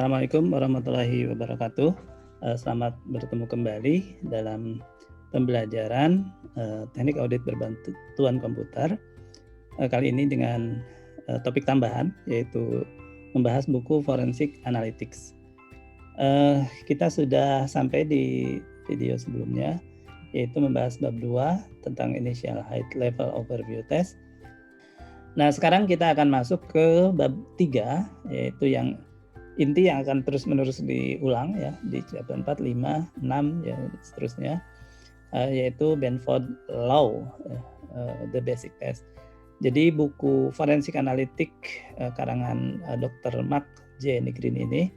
Assalamualaikum warahmatullahi wabarakatuh. Selamat bertemu kembali dalam pembelajaran teknik audit berbantuan komputer. Kali ini dengan topik tambahan, yaitu membahas buku Forensic Analytics. Kita sudah sampai di video sebelumnya, yaitu membahas bab 2 tentang Initial Height Level Overview Test. Nah, sekarang kita akan masuk ke bab 3, yaitu yang inti yang akan terus-menerus diulang ya di chapter 4, 5, 6 ya seterusnya, yaitu Benford Law, The Basic Test. Jadi buku Forensic Analytic karangan Dr. Mark J. Nigrin ini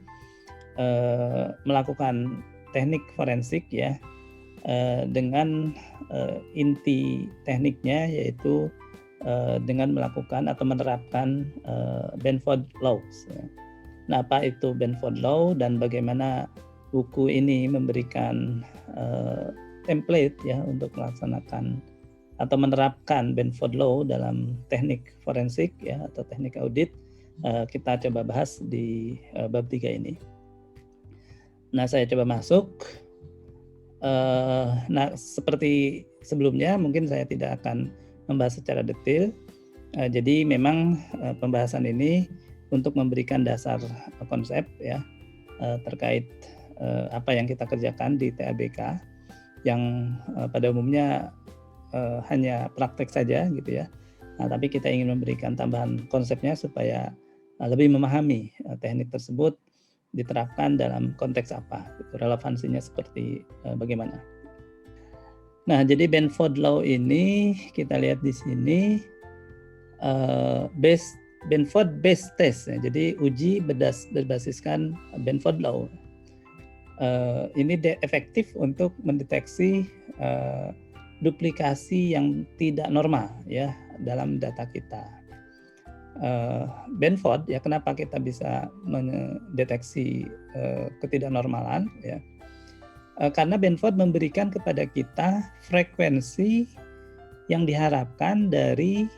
melakukan teknik forensik ya dengan inti tekniknya yaitu dengan melakukan atau menerapkan Benford Laws. Nah, apa itu Benford Law dan bagaimana buku ini memberikan template ya untuk melaksanakan atau menerapkan Benford Law dalam teknik forensik ya atau teknik audit, kita coba bahas di bab 3 ini. Nah, saya coba masuk. Nah, seperti sebelumnya mungkin saya tidak akan membahas secara detail. Jadi memang pembahasan ini untuk memberikan dasar konsep ya terkait apa yang kita kerjakan di TABK yang pada umumnya hanya praktek saja gitu ya. Nah, tapi kita ingin memberikan tambahan konsepnya supaya lebih memahami teknik tersebut diterapkan dalam konteks apa, relevansinya seperti bagaimana. Nah, jadi Benford Law ini kita lihat di sini Benford Based Test. Ya. Jadi uji berbasiskan Benford Law. Ini efektif untuk mendeteksi duplikasi yang tidak normal ya dalam data kita. Benford ya, kenapa kita bisa mendeteksi ketidaknormalan ya? Karena Benford memberikan kepada kita frekuensi yang diharapkan dari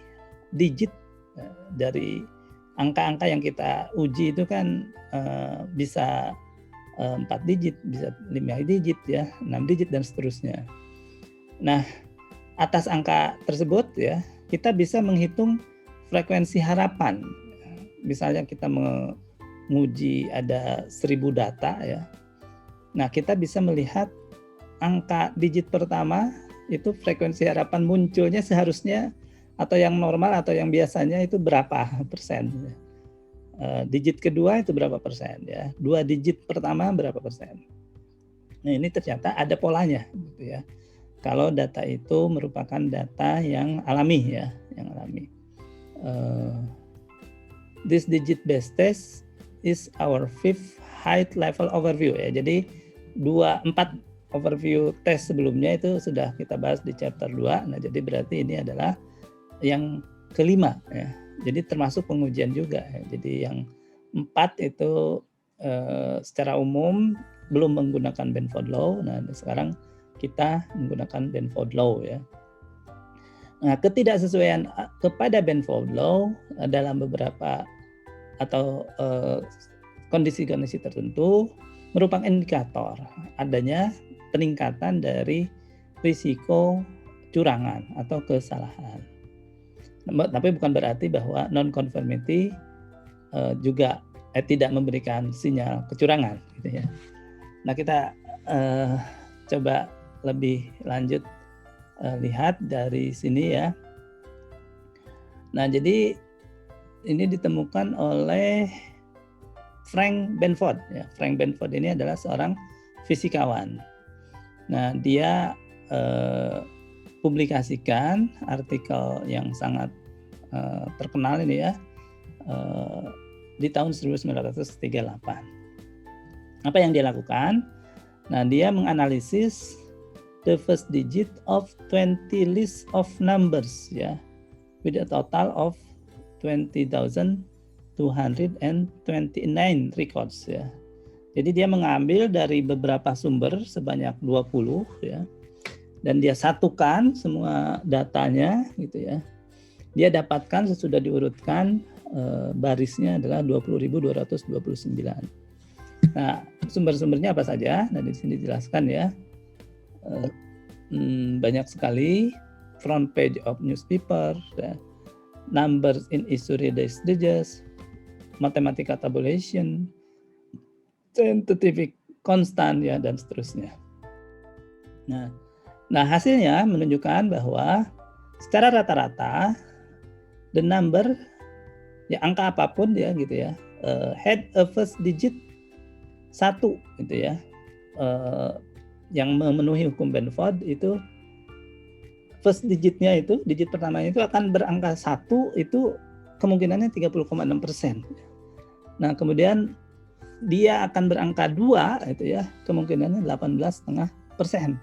digit, dari angka-angka yang kita uji itu kan bisa 4 digit, bisa 5 digit ya, 6 digit dan seterusnya. Nah, atas angka tersebut ya, kita bisa menghitung frekuensi harapan. Misalnya kita menguji ada 1000 data ya. Nah, kita bisa melihat angka digit pertama itu frekuensi harapan munculnya seharusnya atau yang normal atau yang biasanya itu berapa persen. Digit kedua itu berapa persen ya. 2 digit pertama berapa persen. Nah, ini ternyata ada polanya gitu ya. Kalau data itu merupakan data yang alami ya, yang alami. This digit based test is our 5th height level overview ya. Jadi 4 overview test sebelumnya itu sudah kita bahas di chapter 2. Nah, jadi berarti ini adalah yang kelima ya. Jadi termasuk pengujian juga ya. Jadi yang 4 itu secara umum belum menggunakan Benford Law. Nah, sekarang kita menggunakan Benford Law ya. Nah, ketidaksesuaian kepada Benford Law dalam beberapa atau kondisi-kondisi tertentu merupakan indikator adanya peningkatan dari risiko curangan atau kesalahan. Tapi bukan berarti bahwa non-conformity juga tidak memberikan sinyal kecurangan gitu ya. Nah, kita coba lebih lanjut lihat dari sini ya. Nah, jadi ini ditemukan oleh Frank Benford ya. Frank Benford ini adalah seorang fisikawan. Nah, dia publikasikan artikel yang sangat terkenal ini ya di tahun 1938. Apa yang dia lakukan? Nah, dia menganalisis the first digit of 20 list of numbers ya, with a total of 20,229 records ya. Jadi dia mengambil dari beberapa sumber sebanyak 20 ya. Dan dia satukan semua datanya gitu ya. Dia dapatkan sesudah diurutkan barisnya adalah 20.229. Nah, sumber-sumbernya apa saja? Nah, di sini dijelaskan ya. Banyak sekali. Front page of newspaper, numbers in history digest, mathematical tabulation, scientific constant ya, dan seterusnya. Nah, hasilnya menunjukkan bahwa secara rata-rata the number ya, angka apapun ya gitu ya, had a first digit 1 gitu ya, yang memenuhi hukum Benford itu first digitnya itu, digit pertamanya itu akan berangka 1, itu kemungkinannya 30,6%. Nah, kemudian dia akan berangka 2 itu ya, kemungkinannya 18,5%.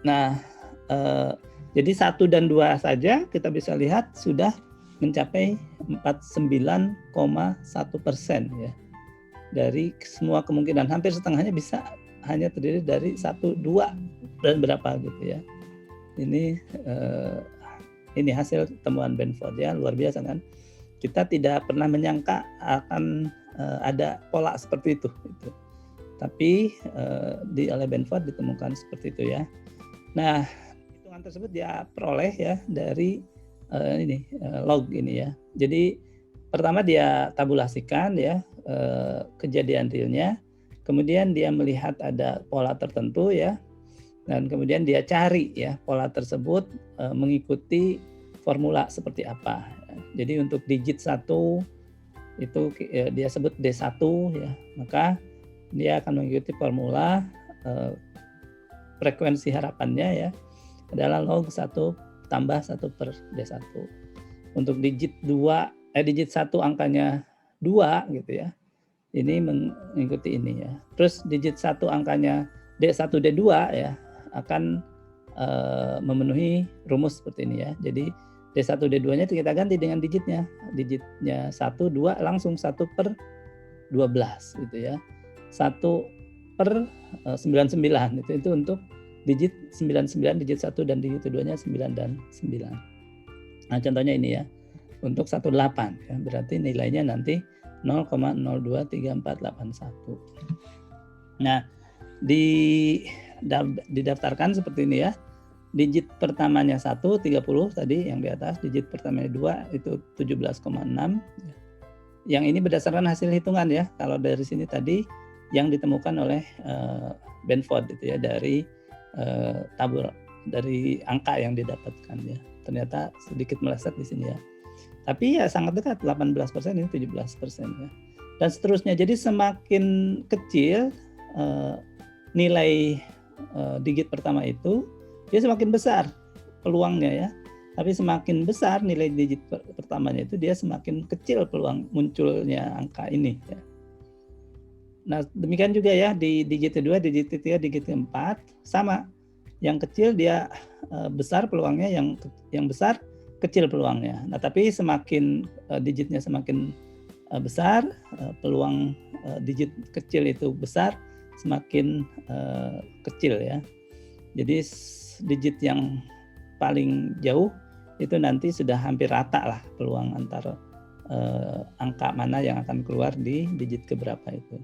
Nah, jadi 1 dan 2 saja kita bisa lihat sudah mencapai 49,1% ya. Dari semua kemungkinan, hampir setengahnya bisa hanya terdiri dari 1, 2 dan berapa gitu ya. Ini hasil temuan Benford ya, luar biasa kan. Kita tidak pernah menyangka akan ada pola seperti itu gitu. Tapi oleh Benford ditemukan seperti itu ya. Nah, hitungan tersebut dia peroleh ya dari log ini ya. Jadi pertama dia tabulasikan ya kejadian realnya, kemudian dia melihat ada pola tertentu ya, dan kemudian dia cari ya pola tersebut mengikuti formula seperti apa. Jadi untuk digit 1 itu dia sebut D1 ya, maka dia akan mengikuti formula frekuensi harapannya ya adalah log 1 tambah 1 per D1. Untuk digit 1 angkanya 2 gitu ya, ini mengikuti ini ya. Terus digit 1 angkanya D1 D2 ya akan memenuhi rumus seperti ini ya. Jadi D1 D2 nya kita ganti dengan digitnya 1 2 langsung 1 per 12 gitu ya. 1 per 99 itu untuk digit 99, digit 1 dan digit keduanya 9 dan 9. Nah, contohnya ini ya. Untuk 18 ya, berarti nilainya nanti 0,023481. Nah, didaftarkan seperti ini ya. Digit pertamanya 1 30 tadi yang di atas, digit pertamanya 2 itu 17,6. Yang ini berdasarkan hasil hitungan ya. Kalau dari sini tadi yang ditemukan oleh Benford itu ya dari dari angka yang didapatkan ya. Ternyata sedikit meleset di sini ya. Tapi ya sangat dekat, 18% ini 17% ya. Dan seterusnya. Jadi semakin kecil nilai digit pertama itu, dia semakin besar peluangnya ya. Tapi semakin besar nilai digit pertamanya itu, dia semakin kecil peluang munculnya angka ini ya. Nah, demikian juga ya di digit kedua, digit ketiga, digit keempat sama. Yang kecil dia besar peluangnya, yang besar kecil peluangnya. Nah, tapi semakin digitnya semakin besar, peluang digit kecil itu besar, semakin kecil ya. Jadi digit yang paling jauh itu nanti sudah hampir rata lah peluang antara angka mana yang akan keluar di digit keberapa itu.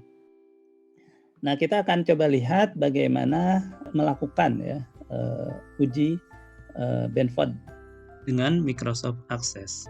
Nah, kita akan coba lihat bagaimana melakukan ya uji Benford dengan Microsoft Access.